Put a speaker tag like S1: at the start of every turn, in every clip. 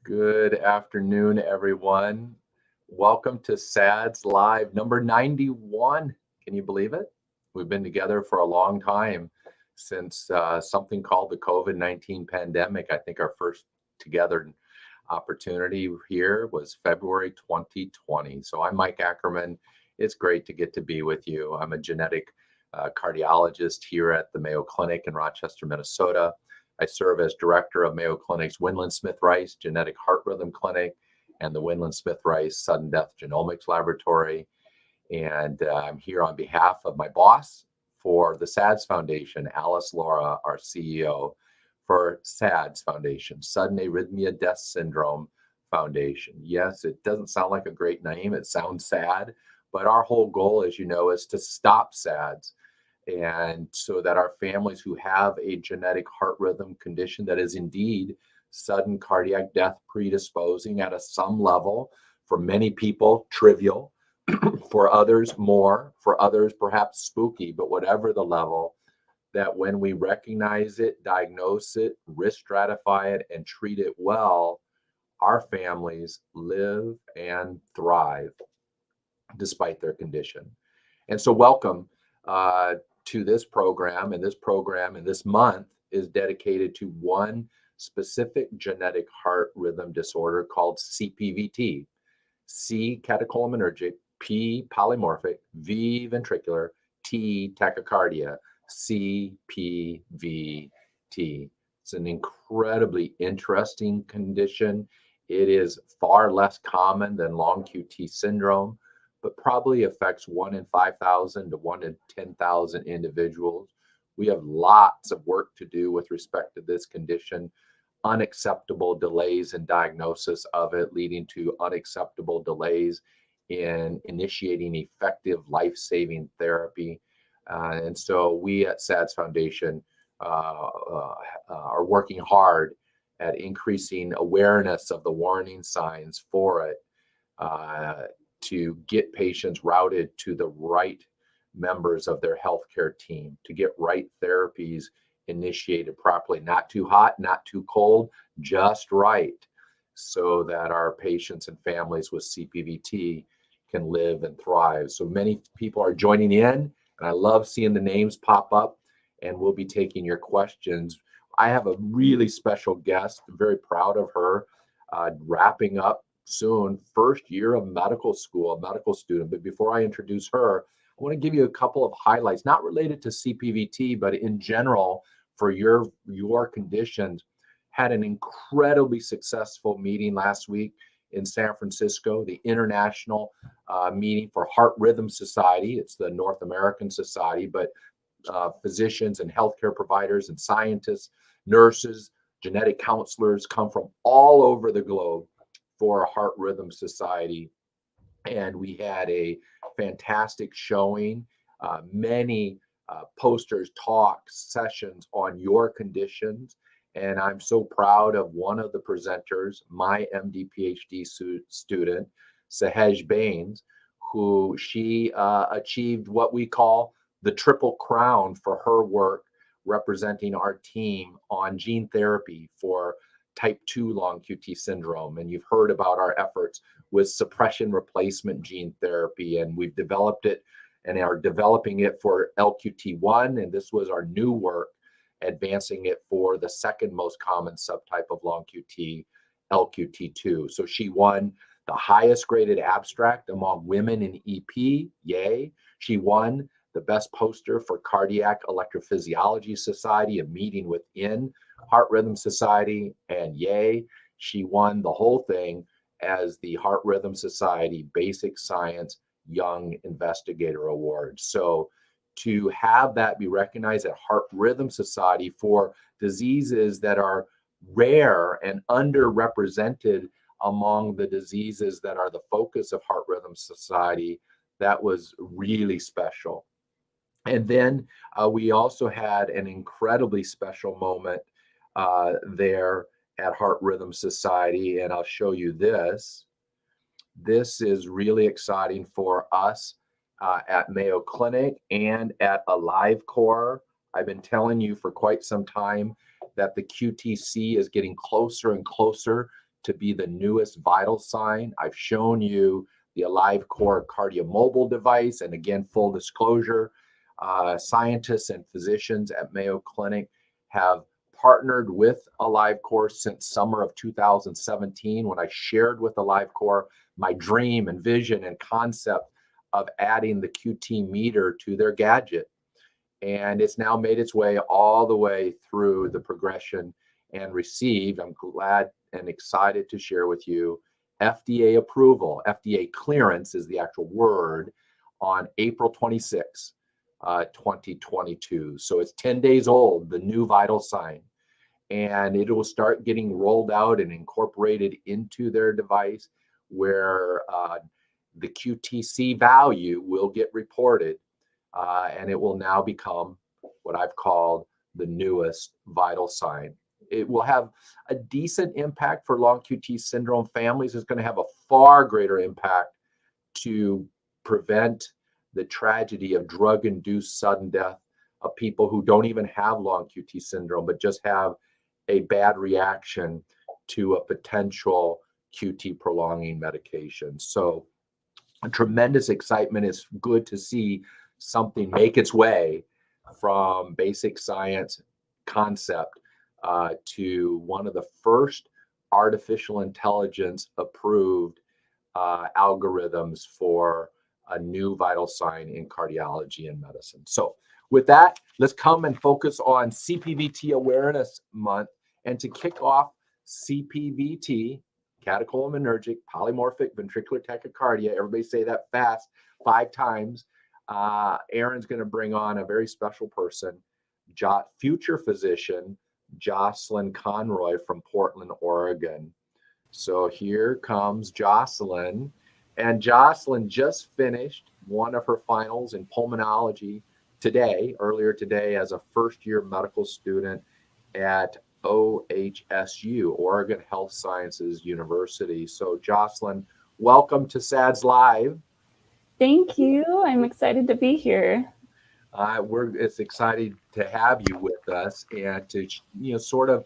S1: Good afternoon, everyone. Welcome to SADS Live number 91. Can you believe it? We've been together for a long time since something called the COVID-19 pandemic. I think our first together opportunity here was February 2020. So I'm Mike Ackerman. It's great to get to be with you. I'm a genetic cardiologist here at the Mayo Clinic in Rochester, Minnesota. I serve as director of Mayo Clinic's Windland Smith Rice Genetic Heart Rhythm Clinic and the Windland Smith Rice Sudden Death Genomics Laboratory. And I'm here on behalf of my boss for the SADS Foundation, Alice Laura, our CEO, for SADS Foundation, Sudden Arrhythmia Death Syndrome Foundation. Yes, it doesn't sound like a great name. It sounds sad, but our whole goal, as you know, is to stop SADS. And so that our families who have a genetic heart rhythm condition that is indeed sudden cardiac death predisposing at some level, for many people, trivial, for others, more, for others, perhaps spooky, but whatever the level, that when we recognize it, diagnose it, risk stratify it, and treat it well, our families live and thrive despite their condition. And so welcome to this program, and this month is dedicated to one specific genetic heart rhythm disorder called CPVT. C, catecholaminergic, P, polymorphic, V, ventricular, T, tachycardia, CPVT. It's an incredibly interesting condition. It is far less common than long QT syndrome, but probably affects 1 in 5,000 to 1 in 10,000 individuals. We have lots of work to do with respect to this condition. Unacceptable delays in diagnosis of it, leading to unacceptable delays in initiating effective life-saving therapy. And so we at SADS Foundation are working hard at increasing awareness of the warning signs for it, to get patients routed to the right members of their healthcare team, to get right therapies initiated properly, not too hot, not too cold, just right, so that our patients and families with CPVT can live and thrive. So many people are joining in, and I love seeing the names pop up, and we'll be taking your questions. I have a really special guest. I'm very proud of her, wrapping up soon, first year of medical school, a medical student. But before I introduce her, I want to give you a couple of highlights, not related to CPVT, but in general for your conditions. Had an incredibly successful meeting last week in San Francisco, the International Meeting for Heart Rhythm Society. It's the North American Society, but physicians and healthcare providers and scientists, nurses, genetic counselors come from all over the globe for a Heart Rhythm Society. And we had a fantastic showing, many posters, talks, sessions on your conditions. And I'm so proud of one of the presenters, my MD PhD student, Sahej Bains, who she achieved what we call the Triple Crown for her work representing our team on gene therapy for type 2 long QT syndrome. And you've heard about our efforts with suppression replacement gene therapy, and we've developed it and are developing it for LQT1. And this was our new work, advancing it for the second most common subtype of long QT, LQT2. So she won the highest graded abstract among women in EP, yay. She won the best poster for Cardiac Electrophysiology Society, a meeting within Heart Rhythm Society, and yay, she won the whole thing as the Heart Rhythm Society Basic Science Young Investigator Award. So to have that be recognized at Heart Rhythm Society for diseases that are rare and underrepresented among the diseases that are the focus of Heart Rhythm Society, that was really special. And then we also had an incredibly special moment there at Heart Rhythm Society, and I'll show you this. This is really exciting for us at Mayo Clinic and at AliveCore. I've been telling you for quite some time that the QTC is getting closer and closer to be the newest vital sign. I've shown you the AliveCor cardiomobile device. And again, full disclosure, scientists and physicians at Mayo Clinic have partnered with AliveCor since summer of 2017, when I shared with AliveCor my dream and vision and concept of adding the QT meter to their gadget. And it's now made its way all the way through the progression and received, I'm glad and excited to share with you, FDA approval. FDA clearance is the actual word, on April 26, 2022. So it's 10 days old, the new vital sign. And it will start getting rolled out and incorporated into their device, where the QTC value will get reported. And it will now become what I've called the newest vital sign. It will have a decent impact for long QT syndrome families. It's going to have a far greater impact to prevent the tragedy of drug-induced sudden death of people who don't even have long QT syndrome, but just have a bad reaction to a potential QT prolonging medication. So a tremendous excitement. It's good to see something make its way from basic science concept to one of the first artificial intelligence approved algorithms for a new vital sign in cardiology and medicine. So with that, let's come and focus on CPVT Awareness Month. And to kick off CPVT, Catecholaminergic polymorphic ventricular tachycardia, everybody say that fast 5 times. Aaron's going to bring on a very special person, future physician Jocelyn Conroy from Portland, Oregon. So here comes Jocelyn. And Jocelyn just finished one of her finals in pulmonology earlier today, as a first-year medical student at OHSU, Oregon Health Sciences University. So Jocelyn, welcome to SADS Live.
S2: Thank you. I'm excited to be here.
S1: It's exciting to have you with us, and to sort of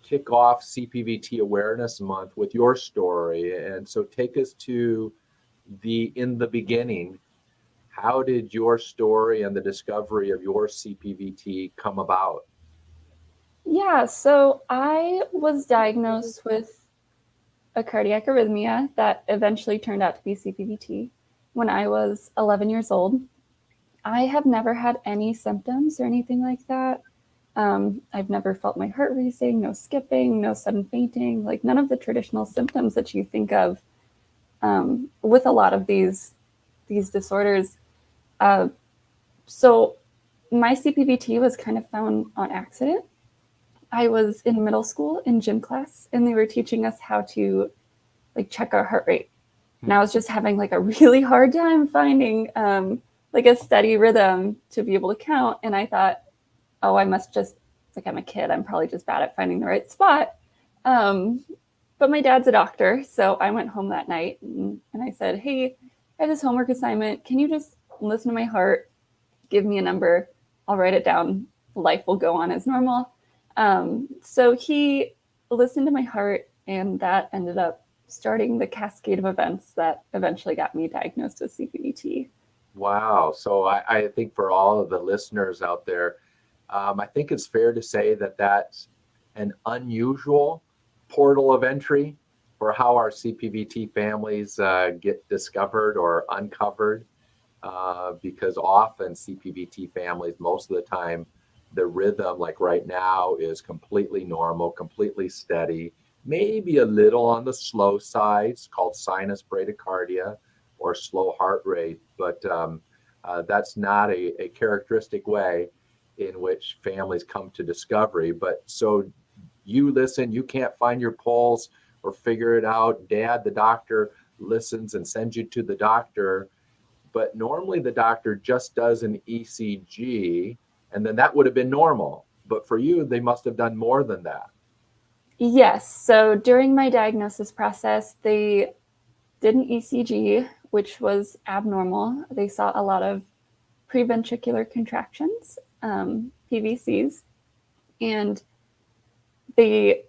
S1: kick off CPVT Awareness Month with your story. And so take us to in the beginning. How did your story and the discovery of your CPVT come about?
S2: Yeah, so I was diagnosed with a cardiac arrhythmia that eventually turned out to be CPVT when I was 11 years old. I have never had any symptoms or anything like that. I've never felt my heart racing, no skipping, no sudden fainting, like none of the traditional symptoms that you think of with a lot of these disorders. So my CPVT was kind of found on accident. I was in middle school in gym class, and they were teaching us how to check our heart rate. And I was just having a really hard time finding a steady rhythm to be able to count. And I thought, oh, I must just, I'm a kid, I'm probably just bad at finding the right spot. But my dad's a doctor, so I went home that night and I said, hey, I have this homework assignment. Can you just listen to my heart, give me a number, I'll write it down, life will go on as normal. So he listened to my heart, and that ended up starting the cascade of events that eventually got me diagnosed with CPVT.
S1: Wow. So I think for all of the listeners out there, I think it's fair to say that that's an unusual portal of entry for how our CPVT families get discovered or uncovered, because often CPVT families, most of the time, the rhythm, like right now, is completely normal, completely steady, maybe a little on the slow side. It's called sinus bradycardia or slow heart rate, but that's not a characteristic way in which families come to discovery. But so you listen, you can't find your pulse or figure it out. Dad, the doctor, listens and sends you to the doctor. But normally the doctor just does an ECG, and then that would have been normal. But for you, they must have done more than that.
S2: Yes. So during my diagnosis process, they did an ECG, which was abnormal. They saw a lot of preventricular contractions, PVCs. And they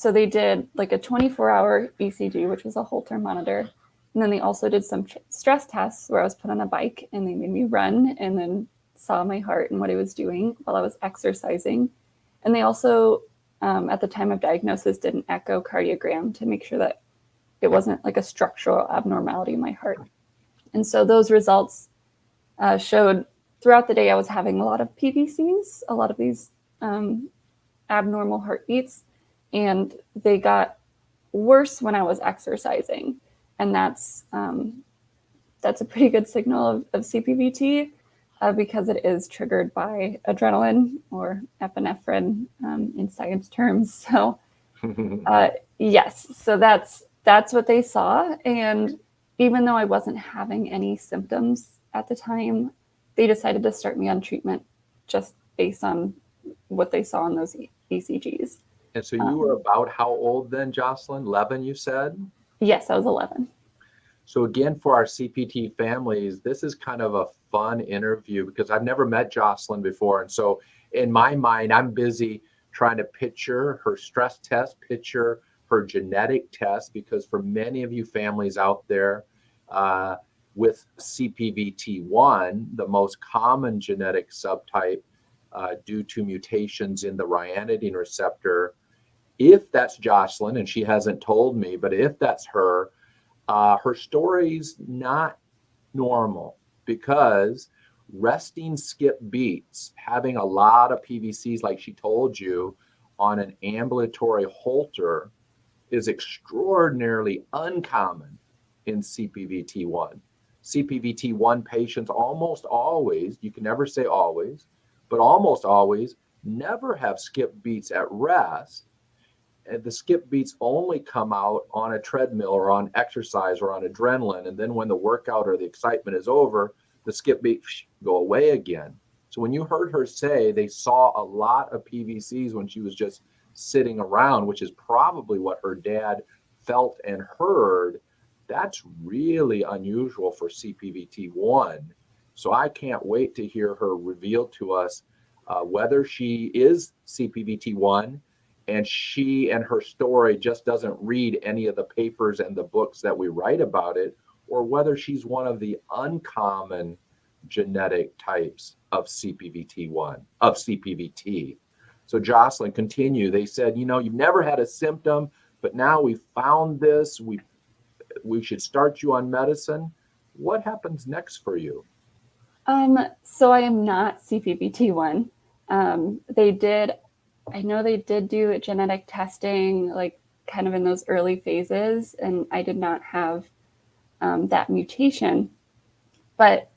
S2: did like a 24-hour ECG, which was a Holter monitor. And then they also did some stress tests where I was put on a bike and they made me run and then saw my heart and what it was doing while I was exercising. And they also, at the time of diagnosis, did an echocardiogram to make sure that it wasn't like a structural abnormality in my heart. And so those results showed throughout the day I was having a lot of PVCs, a lot of these abnormal heartbeats, and they got worse when I was exercising. And that's a pretty good signal of CPVT because it is triggered by adrenaline or epinephrine in science terms. So yes, so that's what they saw. And even though I wasn't having any symptoms at the time, they decided to start me on treatment just based on what they saw in those ECGs.
S1: And so you were about how old then, Jocelyn? 11, you said?
S2: Yes, I was 11.
S1: So again, for our CPT families, this is kind of a fun interview because I've never met Jocelyn before. And so in my mind, I'm busy trying to picture her stress test, picture her genetic test, because for many of you families out there with CPVT1, the most common genetic subtype due to mutations in the ryanodine receptor, if that's Jocelyn, and she hasn't told me, but if that's her story's not normal because resting skip beats, having a lot of PVCs like she told you on an ambulatory Holter is extraordinarily uncommon in CPVT1. CPVT1 patients almost always, you can never say always, but almost always never have skip beats at rest. And the skip beats only come out on a treadmill or on exercise or on adrenaline. And then when the workout or the excitement is over, the skip beats go away again. So when you heard her say they saw a lot of PVCs when she was just sitting around, which is probably what her dad felt and heard, that's really unusual for CPVT1. So I can't wait to hear her reveal to us whether she is CPVT1 and she and her story just doesn't read any of the papers and the books that we write about it, or whether she's one of the uncommon genetic types of CPVT1, of CPVT. So Jocelyn, continue. They said, you've never had a symptom, but now we found this. We should start you on medicine. What happens next for you?
S2: So I am not CPVT1. I know they did do genetic testing, like kind of in those early phases, and I did not have that mutation. But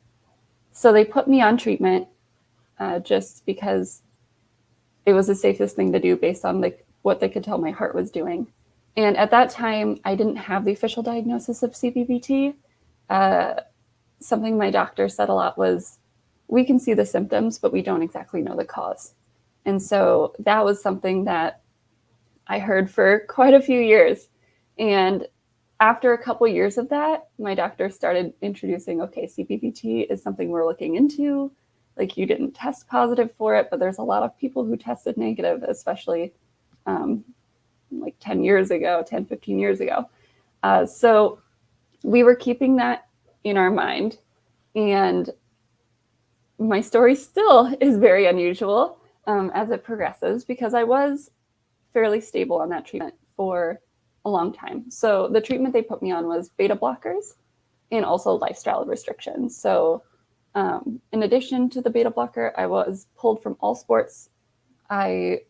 S2: so they put me on treatment just because it was the safest thing to do based on like what they could tell my heart was doing. And at that time, I didn't have the official diagnosis of CPVT. Something my doctor said a lot was, we can see the symptoms, but we don't exactly know the cause. And so that was something that I heard for quite a few years. And after a couple years of that, my doctor started introducing, okay, CPVT is something we're looking into. Like, you didn't test positive for it, but there's a lot of people who tested negative, especially like 10, 15 years ago. So we were keeping that in our mind. And my story still is very unusual as it progresses, because I was fairly stable on that treatment for a long time. So the treatment they put me on was beta blockers and also lifestyle restrictions. So in addition to the beta blocker, I was pulled from all sports. I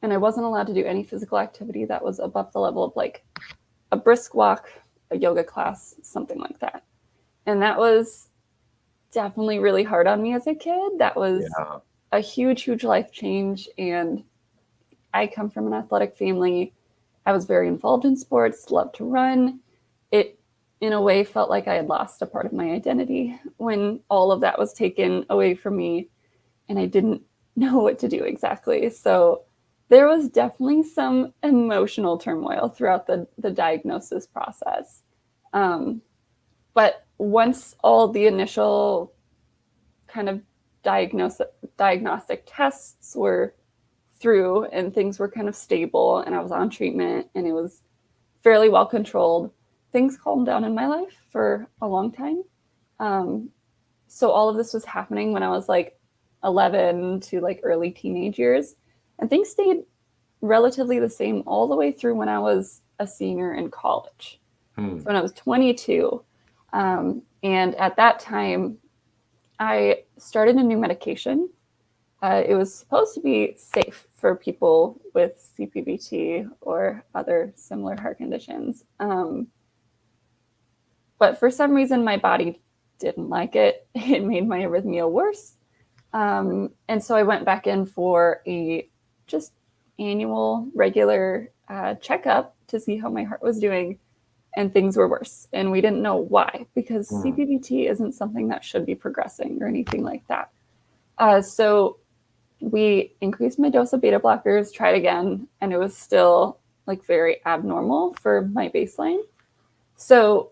S2: wasn't allowed to do any physical activity that was above the level of like a brisk walk, a yoga class, something like that. And that was definitely really hard on me as a kid. That was a huge, huge life change. And I come from an athletic family. I was very involved in sports, loved to run. It, in a way, felt like I had lost a part of my identity when all of that was taken away from me and I didn't know what to do exactly. So there was definitely some emotional turmoil throughout the diagnosis process. But once all the initial kind of diagnostic tests were through and things were kind of stable and I was on treatment and it was fairly well controlled, things calmed down in my life for a long time. So all of this was happening when I was like 11 to like early teenage years, and things stayed relatively the same all the way through when I was a senior in college. So when I was 22, and at that time, I started a new medication. It was supposed to be safe for people with CPVT or other similar heart conditions. But for some reason, my body didn't like it. It made my arrhythmia worse. And so I went back in for a just annual regular checkup to see how my heart was doing, and things were worse. And we didn't know why, because CPVT isn't something that should be progressing or anything like that. So we increased my dose of beta blockers, tried again, and it was still like very abnormal for my baseline. So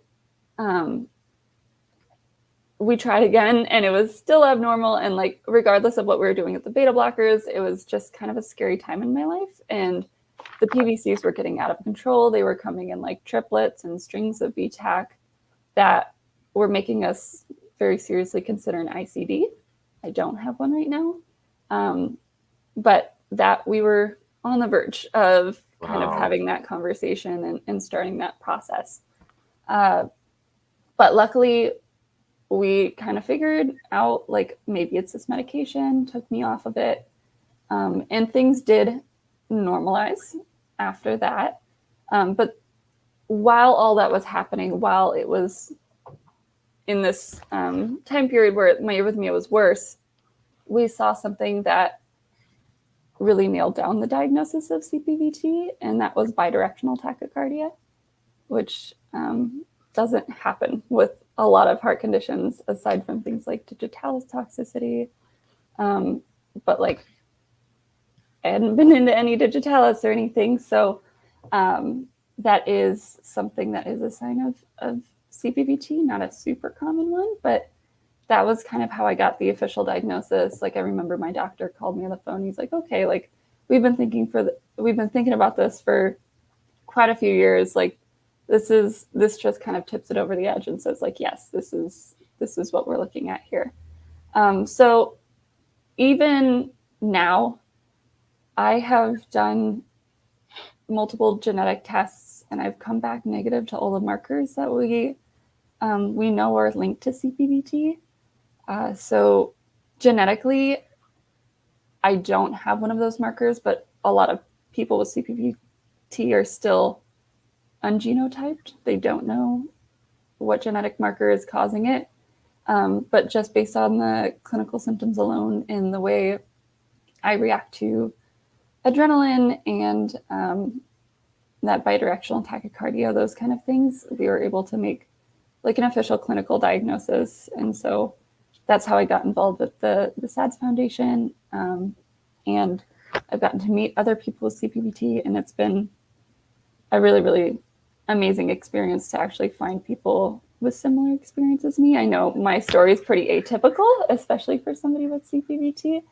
S2: we tried again and it was still abnormal. And like, regardless of what we were doing with the beta blockers, it was just kind of a scary time in my life. And the PVCs were getting out of control. They were coming in like triplets and strings of VTAC that were making us very seriously consider an ICD. I don't have one right now. But that we were on the verge of kind of having that conversation and starting that process. But luckily, we kind of figured out like maybe it's this medication, took me off of it. And things did normalize after that. But while all that was happening, while it was in this time period where my arrhythmia was worse, we saw something that really nailed down the diagnosis of CPVT, and that was bidirectional tachycardia, which doesn't happen with a lot of heart conditions aside from things like digitalis toxicity. But like, I hadn't been into any digitalis or anything. So that is something that is a sign of CPVT, not a super common one, but that was kind of how I got the official diagnosis. Like, I remember my doctor called me on the phone. He's like, okay, like we've been thinking about this for quite a few years. Like, this just kind of tips it over the edge and says like, yes, this is what we're looking at here. So even now, I have done multiple genetic tests and I've come back negative to all the markers that we know are linked to CPVT. So genetically, I don't have one of those markers, but a lot of people with CPVT are still ungenotyped. They don't know what genetic marker is causing it. But just based on the clinical symptoms alone and the way I react to adrenaline and that bidirectional tachycardia, those kind of things, we were able to make like an official clinical diagnosis. And so that's how I got involved with the SADS Foundation. And I've gotten to meet other people with CPVT, and it's been a really, really amazing experience to actually find people with similar experience as me. I know my story is pretty atypical, especially for somebody with CPVT,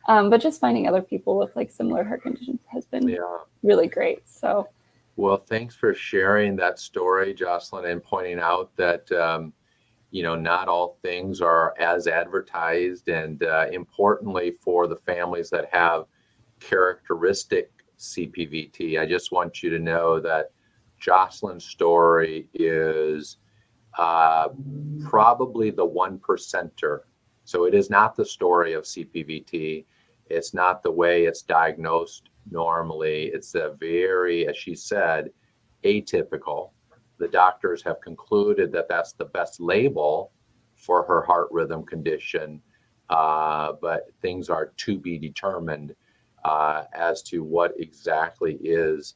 S2: but just finding other people with like similar heart conditions has been really great. So,
S1: well, thanks for sharing that story, Jocelyn, and pointing out that not all things are as advertised, and importantly for the families that have characteristic CPVT, I just want you to know that Jocelyn's story is probably the 1%er. So it is not the story of CPVT. It's not the way it's diagnosed normally. It's a very, as she said, atypical. The doctors have concluded that that's the best label for her heart rhythm condition, but things are to be determined as to what exactly is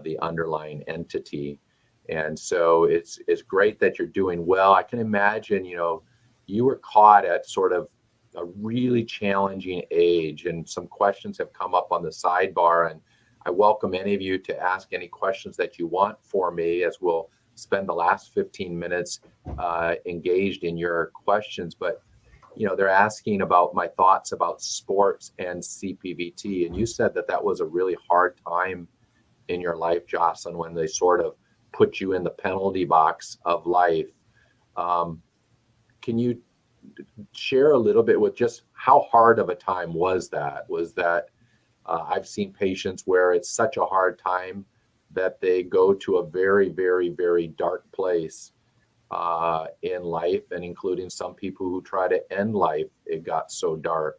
S1: the underlying entity. And so it's great that you're doing well. I can imagine, you were caught at sort of a really challenging age, and some questions have come up on the sidebar, and I welcome any of you to ask any questions that you want for me, as we'll spend the last 15 minutes engaged in your questions. But they're asking about my thoughts about sports and CPVT. And you said that was a really hard time in your life, Jocelyn, when they sort of put you in the penalty box of life. Can you share a little bit with just how hard of a time was that? I've seen patients where it's such a hard time that they go to a very, very, very dark place in life, and including some people who try to end life. It got so dark.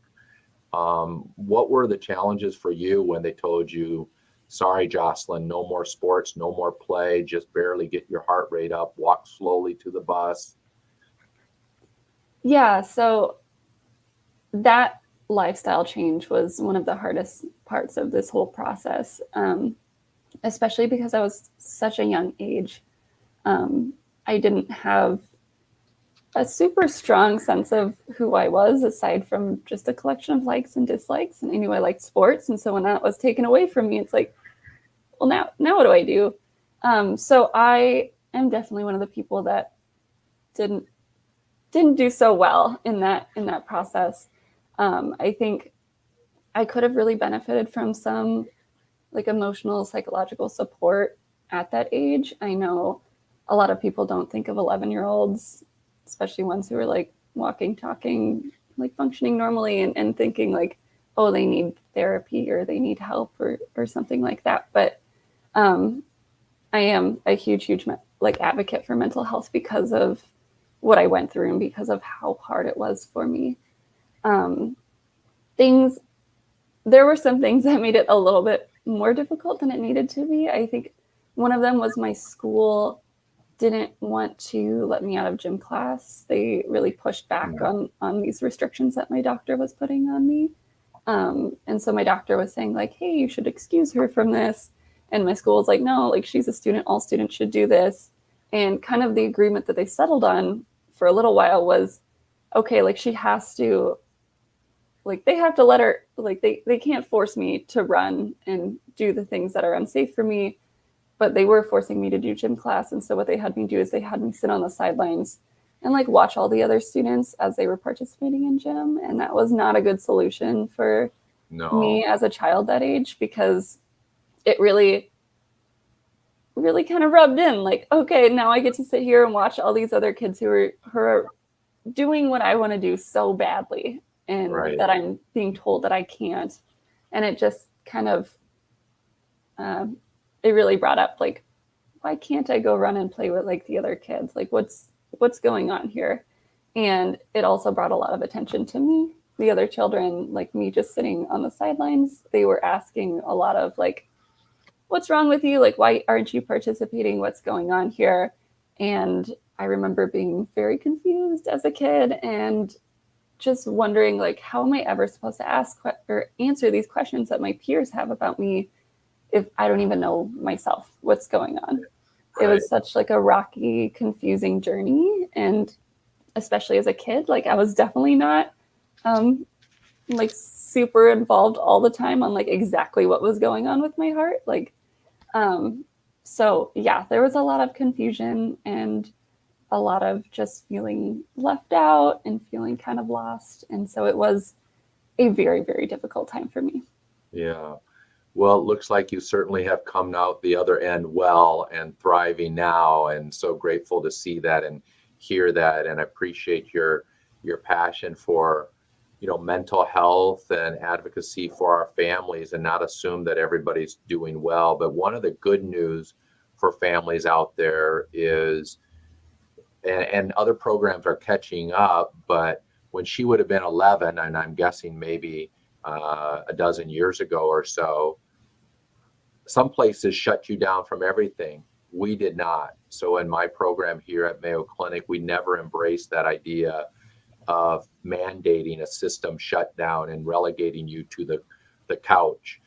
S1: What were the challenges for you when they told you, sorry, Jocelyn, no more sports, no more play, just barely get your heart rate up, walk slowly to the bus?
S2: Yeah, so that lifestyle change was one of the hardest parts of this whole process, especially because I was such a young age. I didn't have a super strong sense of who I was, aside from just a collection of likes and dislikes. And I knew I liked sports. And so when that was taken away from me, it's like, well, now what do I do? So I am definitely one of the people that didn't do so well in that process. I think I could have really benefited from some like emotional, psychological support at that age. I know a lot of people don't think of 11-year-olds, especially ones who are like walking, talking, like functioning normally, and thinking like, oh, they need therapy or they need help or something like that. But I am a huge like advocate for mental health because of what I went through and because of how hard it was for me. There were some things that made it a little bit more difficult than it needed to be. I think one of them was my school didn't want to let me out of gym class. They really pushed back on these restrictions that my doctor was putting on me. And so my doctor was saying like, hey, you should excuse her from this. And my school was like, no, like she's a student, all students should do this. And kind of the agreement that they settled on for a little while was, okay, like she has to, like they have to let her, like they can't force me to run and do the things that are unsafe for me, but they were forcing me to do gym class. And so what they had me do is they had me sit on the sidelines and like watch all the other students as they were participating in gym. And that was not a good solution for me as a child that age, because it really kind of rubbed in like, okay, now I get to sit here and watch all these other kids who are doing what I want to do so badly, and that I'm being told that I can't. And it just kind of, it really brought up like, why can't I go run and play with like the other kids? Like what's going on here? And it also brought a lot of attention to me. The other children, like me just sitting on the sidelines, they were asking a lot of like, what's wrong with you? Like, why aren't you participating? What's going on here? And I remember being very confused as a kid and just wondering like, how am I ever supposed to ask or answer these questions that my peers have about me if I don't even know myself what's going on? It was such like a rocky, confusing journey. And especially as a kid, like I was definitely not like super involved all the time on like exactly what was going on with my heart. Like, so yeah, there was a lot of confusion and a lot of just feeling left out and feeling kind of lost. And so it was a very, very difficult time for me.
S1: Yeah. Well, it looks like you certainly have come out the other end well and thriving now. And so grateful to see that and hear that. And I appreciate your passion for, mental health and advocacy for our families, and not assume that everybody's doing well. But one of the good news for families out there is, and other programs are catching up, but when she would have been 11, and I'm guessing maybe a dozen years ago or so, some places shut you down from everything. We did not. So in my program here at Mayo Clinic, we never embraced that idea of mandating a system shutdown and relegating you to the couch.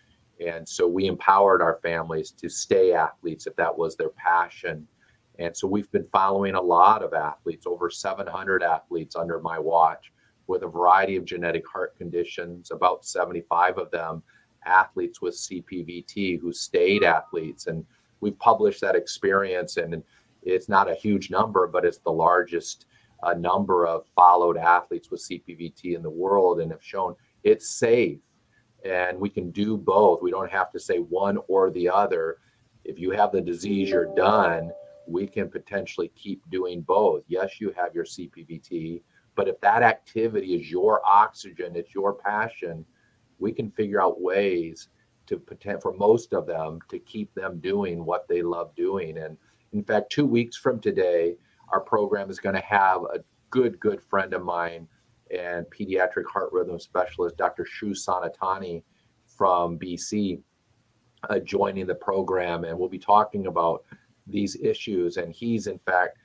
S1: And so we empowered our families to stay athletes if that was their passion. And so we've been following a lot of athletes, over 700 athletes under my watch, with a variety of genetic heart conditions, about 75 of them athletes with CPVT who stayed athletes. And we've published that experience, and it's not a huge number, but it's the largest a number of followed athletes with CPVT in the world and have shown it's safe and we can do both. We don't have to say one or the other. If you have the disease, you're done. We can potentially keep doing both. Yes, you have your CPVT, but if that activity is your oxygen, it's your passion, we can figure out ways to pretend for most of them to keep them doing what they love doing. And in fact, 2 weeks from today, our program is going to have a good friend of mine and pediatric heart rhythm specialist, Dr. Shu Sanatani from BC, joining the program. And we'll be talking about these issues. And he's in fact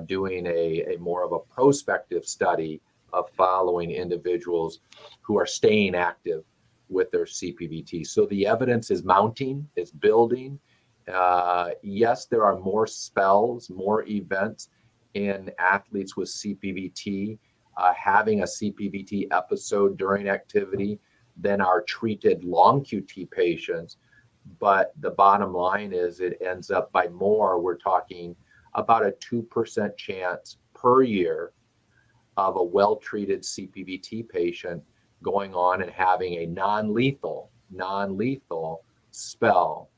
S1: doing a more of a prospective study of following individuals who are staying active with their CPVT. So the evidence is mounting, it's building. Yes, there are more spells, more events in athletes with CPVT having a CPVT episode during activity than are treated long QT patients. But the bottom line is it ends up by more. We're talking about a 2% chance per year of a well-treated CPVT patient going on and having a non-lethal spell.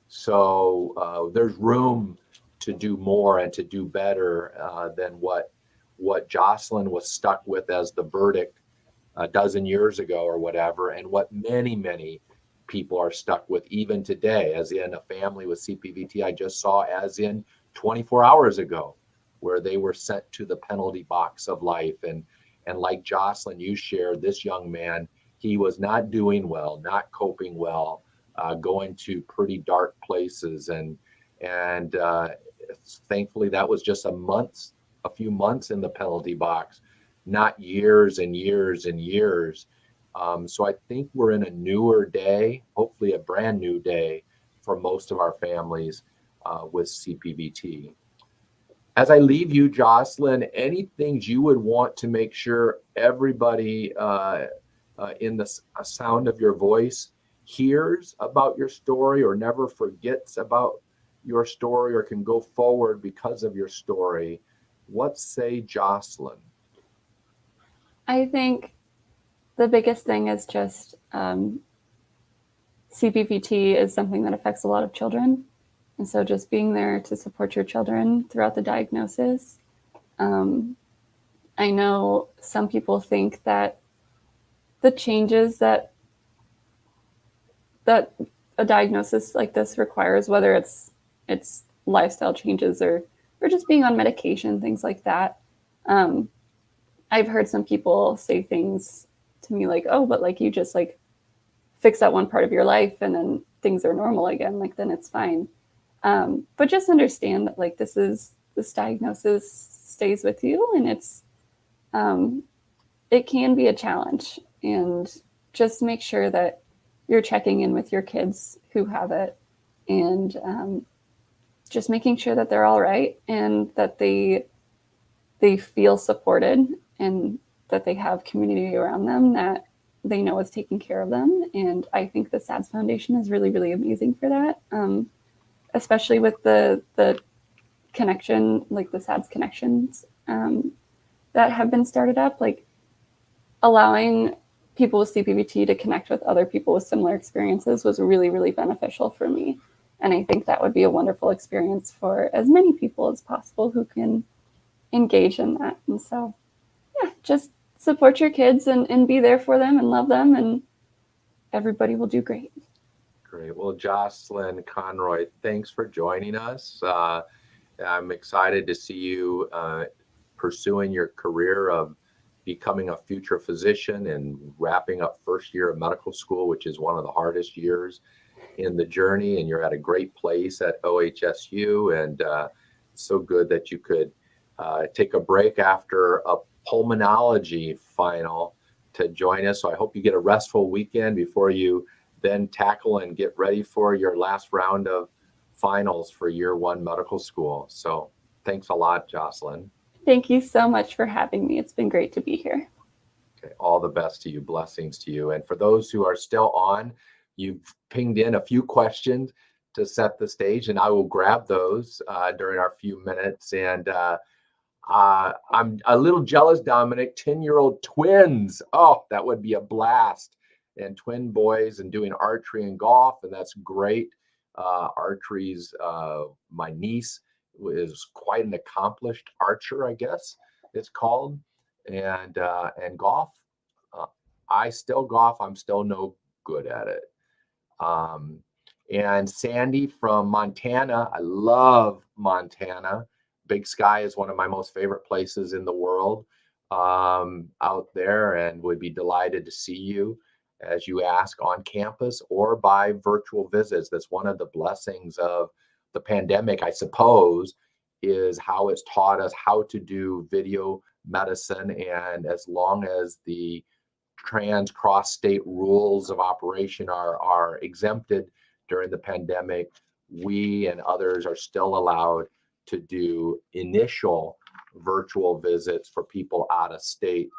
S1: So there's room to do more and to do better than what Jocelyn was stuck with as the verdict a dozen years ago or whatever, and what many people are stuck with even today, as in a family with CPVT I just saw as in 24 hours ago, where they were sent to the penalty box of life. And like Jocelyn, you shared, this young man, he was not doing well, not coping well, going to pretty dark places. And thankfully that was just a few months in the penalty box, not years and years and years. So I think we're in a newer day, hopefully a brand new day for most of our families with CPVT. As I leave you, Jocelyn, any things you would want to make sure everybody in the sound of your voice hears about your story or never forgets about your story or can go forward because of your story? What say Jocelyn?
S2: I think the biggest thing is just CPVT is something that affects a lot of children. And so just being there to support your children throughout the diagnosis. I know some people think that the changes that a diagnosis like this requires, whether it's lifestyle changes or just being on medication, things like that. I've heard some people say things to me like, oh, but like you just like fix that one part of your life and then things are normal again, like then it's fine. But just understand that like this diagnosis stays with you, and it can be a challenge, and just make sure that you're checking in with your kids who have it, and just making sure that they're all right and that they feel supported and that they have community around them that they know is taking care of them. And I think the SADS Foundation is really, really amazing for that. Especially with the connection, like the SADS connections that have been started up, like allowing people with CPVT to connect with other people with similar experiences was really, really beneficial for me. And I think that would be a wonderful experience for as many people as possible who can engage in that. And so, yeah, just support your kids and be there for them and love them, and everybody will do great.
S1: Great. Well, Jocelyn Conroy, thanks for joining us. I'm excited to see you pursuing your career of becoming a future physician and wrapping up first year of medical school, which is one of the hardest years in the journey. And you're at a great place at OHSU, and so good that you could take a break after a pulmonology final to join us. So I hope you get a restful weekend before you then tackle and get ready for your last round of finals for year one medical school. So thanks a lot, Jocelyn.
S2: Thank you so much for having me. It's been great to be here.
S1: Okay, all the best to you. Blessings to you. And for those who are still on, you've pinged in a few questions to set the stage, and I will grab those during our few minutes. And I'm a little jealous, Dominic. 10-year-old twins. Oh, that would be a blast. And twin boys and doing archery and golf, and that's great. Archery's my niece is quite an accomplished archer, I guess it's called. And golf. I still golf. I'm still no good at it. And Sandy from Montana. I love Montana. Big Sky is one of my most favorite places in the world out there, and would be delighted to see you as you ask on campus or by virtual visits. That's one of the blessings of the pandemic, I suppose, is how it's taught us how to do video medicine. And as long as the cross state rules of operation are exempted during the pandemic, we and others are still allowed to do initial virtual visits for people out of state.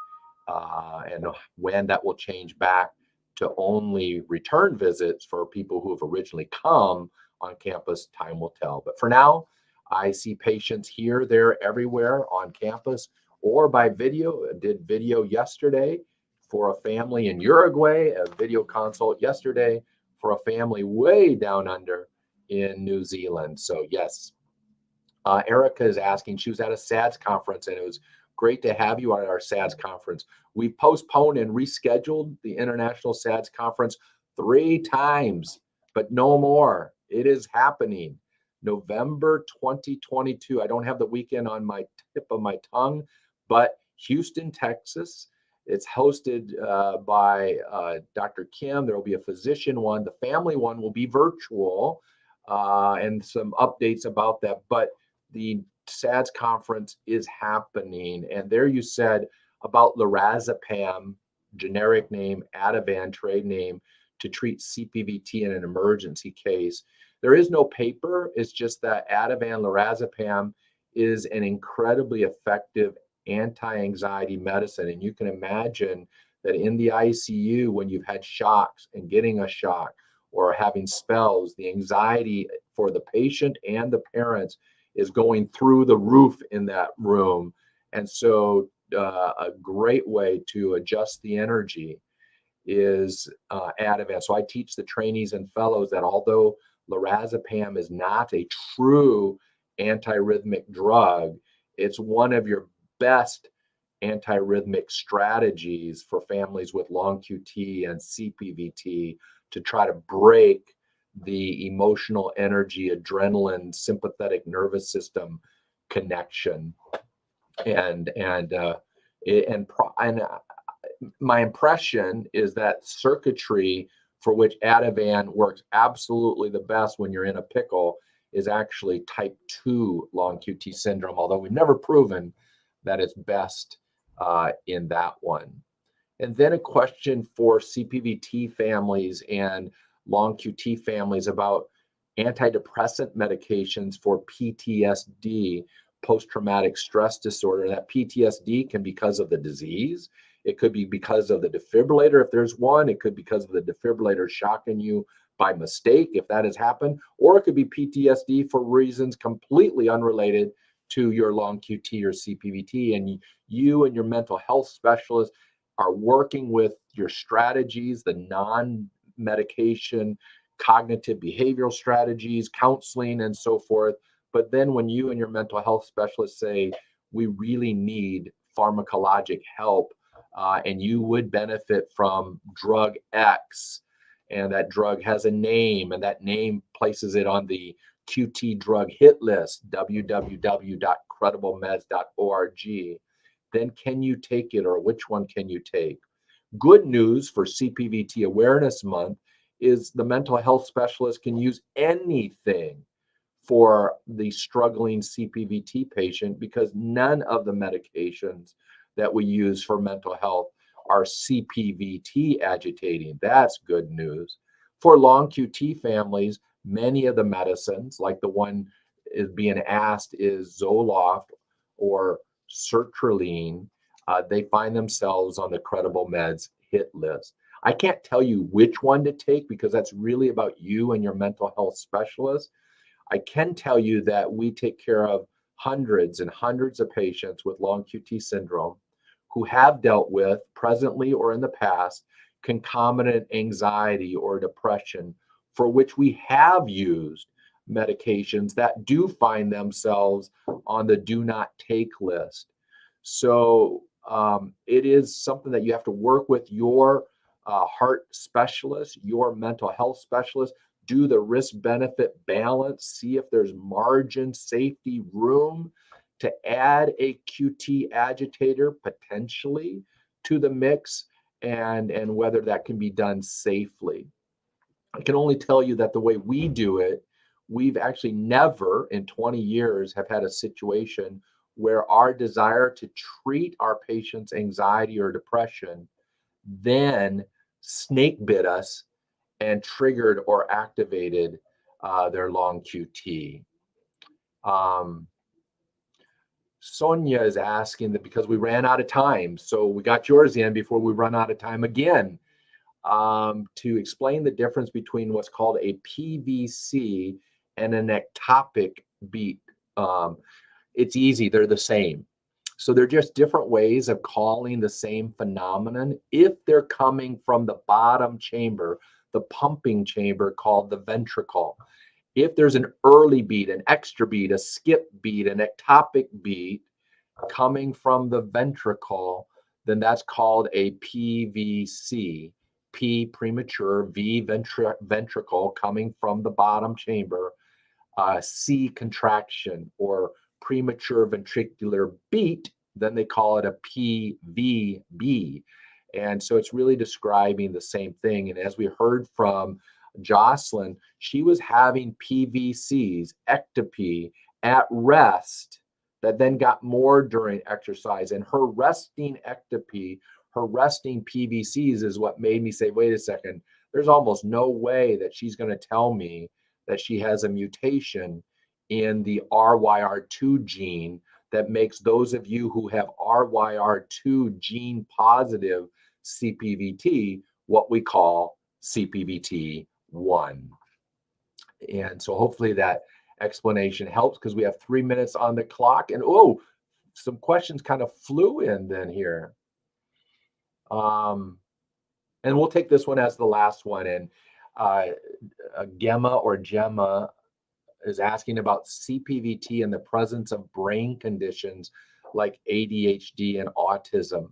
S1: And when that will change back to only return visits for people who have originally come on campus, time will tell. But for now, I see patients here, there, everywhere on campus or by video. I did video yesterday for a family in Uruguay, a video consult yesterday for a family way down under in New Zealand. So yes, Erica is asking, she was at a SADS conference, and it was great to have you at our SADS conference. We postponed and rescheduled the International SADS conference 3 times, but no more. It is happening. November 2022. I don't have the weekend on my tip of my tongue, but Houston, Texas. It's hosted by Dr. Kim. There will be a physician one. The family one will be virtual, and some updates about that. But the SADS conference is happening. And there you said about lorazepam, generic name, Ativan, trade name, to treat CPVT in an emergency case. There is no paper. It's just that Ativan, lorazepam is an incredibly effective anti-anxiety medicine. And you can imagine that in the ICU, when you've had shocks and getting a shock or having spells, the anxiety for the patient and the parents is going through the roof in that room. And so a great way to adjust the energy is Ativan. So I teach the trainees and fellows that although lorazepam is not a true antiarrhythmic drug, it's one of your best antiarrhythmic strategies for families with long QT and CPVT to try to break the emotional energy, adrenaline, sympathetic nervous system connection. And my impression is that circuitry for which Ativan works absolutely the best when you're in a pickle is actually type 2 long QT syndrome, although we've never proven that it's best in that one. And then a question for CPVT families and long QT families about antidepressant medications for PTSD, post-traumatic stress disorder. That PTSD can be because of the disease. It could be because of the defibrillator, if there's one. It could be because of the defibrillator shocking you by mistake, if that has happened. Or it could be PTSD for reasons completely unrelated to your long QT or CPVT. And you and your mental health specialist are working with your strategies, the non-medication, cognitive behavioral strategies, counseling, and so forth. But then when you and your mental health specialist say, we really need pharmacologic help, and you would benefit from drug X, and that drug has a name, and that name places it on the QT drug hit list, www.crediblemeds.org, then can you take it, or which one can you take? Good news for CPVT Awareness Month is the mental health specialist can use anything for the struggling CPVT patient, because none of the medications that we use for mental health are CPVT agitating. That's good news. For long QT families, many of the medicines, like the one is being asked is Zoloft or sertraline, they find themselves on the Credible Meds hit list. I can't tell you which one to take because that's really about you and your mental health specialist. I can tell you that we take care of hundreds and hundreds of patients with long QT syndrome who have dealt with, presently or in the past, concomitant anxiety or depression, for which we have used medications that do find themselves on the do not take list. So it is something that you have to work with your heart specialist, your mental health specialist, do the risk benefit balance, see if there's margin, safety, room to add a QT agitator potentially to the mix, and whether that can be done safely. I can only tell you that the way we do it, we've actually never in 20 years have had a situation where our desire to treat our patient's anxiety or depression then snake bit us and triggered or activated their long QT. Sonia is asking that because we ran out of time, so we got yours in before we run out of time again, to explain the difference between what's called a PVC and an ectopic beat. It's easy, they're the same. So they're just different ways of calling the same phenomenon if they're coming from the bottom chamber, the pumping chamber called the ventricle. If there's an early beat, an extra beat, a skip beat, an ectopic beat coming from the ventricle, then that's called a PVC. P, premature, V, ventricle coming from the bottom chamber, C, contraction or premature ventricular beat, then they call it a PVB. And so it's really describing the same thing. And as we heard from Jocelyn, she was having PVCs, ectopy, at rest that then got more during exercise. And her resting ectopy, her resting PVCs is what made me say, wait a second, there's almost no way that she's going to tell me that she has a mutation in the RYR2 gene that makes those of you who have RYR2 gene positive CPVT what we call CPVT1. And so hopefully that explanation helps, because we have 3 minutes on the clock. And some questions kind of flew in then here. And we'll take this one as the last one. And Gemma is asking about CPVT in the presence of brain conditions like ADHD and autism.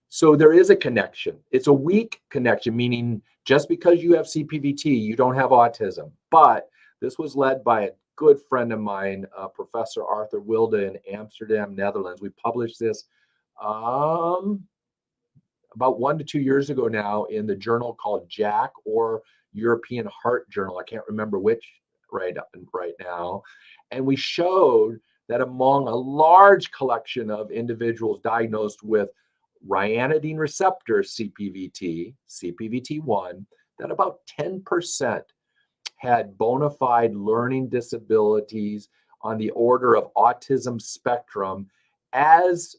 S1: So there is a connection. It's a weak connection, meaning just because you have CPVT, you don't have autism. But this was led by a good friend of mine, Professor Arthur Wilde in Amsterdam, Netherlands. We published this about 1 to 2 years ago now in the journal called JACC, or European Heart Journal. I can't remember which right now. And we showed that among a large collection of individuals diagnosed with ryanodine receptor CPVT, CPVT1, that about 10% had bona fide learning disabilities on the order of autism spectrum as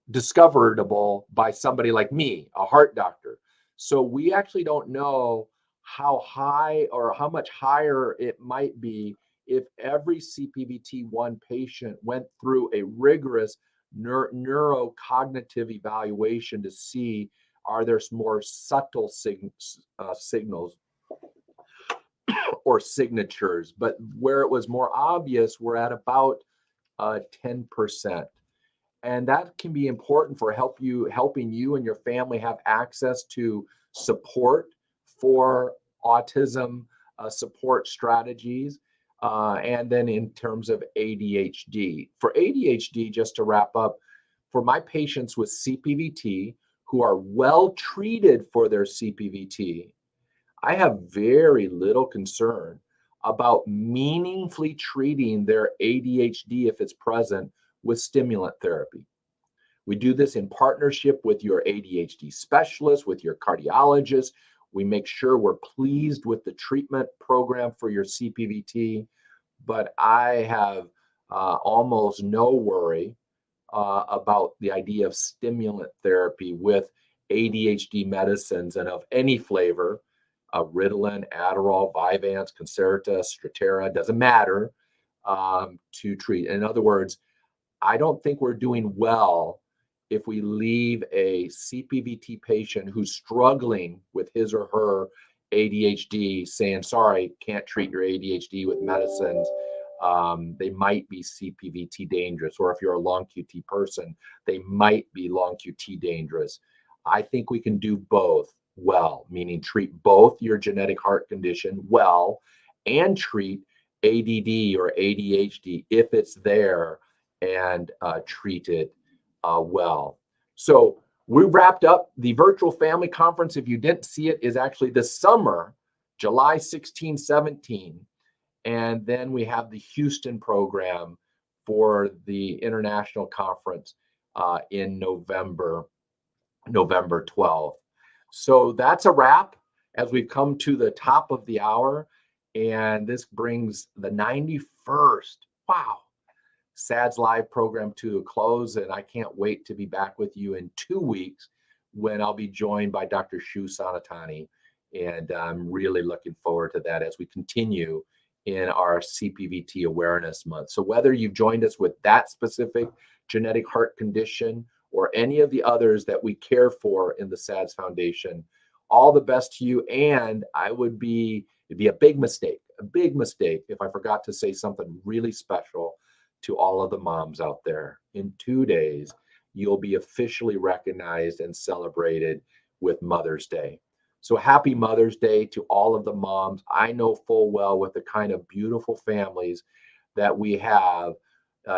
S1: discoverable by somebody like me, a heart doctor. So we actually don't know how high or how much higher it might be if every CPVT1 patient went through a rigorous neurocognitive evaluation to see, are there more subtle signals or signatures. But where it was more obvious, we're at about 10%. And that can be important for helping you and your family have access to support for autism, support strategies, and then in terms of ADHD. For ADHD, just to wrap up, for my patients with CPVT who are well treated for their CPVT, I have very little concern about meaningfully treating their ADHD if it's present with stimulant therapy. We do this in partnership with your ADHD specialist, with your cardiologist. We make sure we're pleased with the treatment program for your CPVT, but I have almost no worry about the idea of stimulant therapy with ADHD medicines and of any flavor, Ritalin, Adderall, Vyvanse, Concerta, Strattera, doesn't matter. to treat. In other words, I don't think we're doing well if we leave a CPVT patient who's struggling with his or her ADHD saying, sorry, can't treat your ADHD with medicines. They might be CPVT dangerous. Or if you're a long QT person, they might be long QT dangerous. I think we can do both well, meaning treat both your genetic heart condition well and treat ADD or ADHD if it's there, and treat it well. So we wrapped up the virtual family conference. If you didn't see it, is actually this summer, July 16, 17. And then we have the Houston program for the international conference in November 12th. So that's a wrap as we've come to the top of the hour. And this brings the 91st, wow, SADS Live program to a close. And I can't wait to be back with you in 2 weeks when I'll be joined by Dr. Shu Sanatani. And I'm really looking forward to that as we continue in our CPVT Awareness Month. So whether you've joined us with that specific genetic heart condition or any of the others that we care for in the SADS Foundation, all the best to you. And it'd be a big mistake if I forgot to say something really special to all of the moms out there. In 2 days, you'll be officially recognized and celebrated with Mother's Day. So happy Mother's Day to all of the moms. I know full well with the kind of beautiful families that we have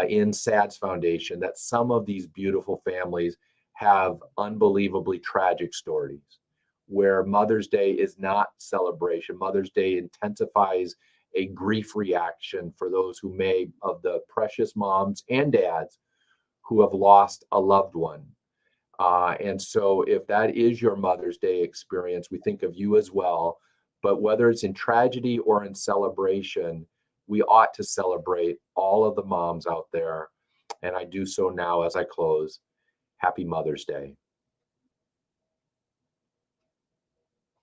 S1: in SADS Foundation, that some of these beautiful families have unbelievably tragic stories where Mother's Day is not celebration. Mother's Day intensifies a grief reaction for those who may, of the precious moms and dads who have lost a loved one. And so if that is your Mother's Day experience, we think of you as well. But whether it's in tragedy or in celebration, we ought to celebrate all of the moms out there. And I do so now as I close. Happy Mother's Day.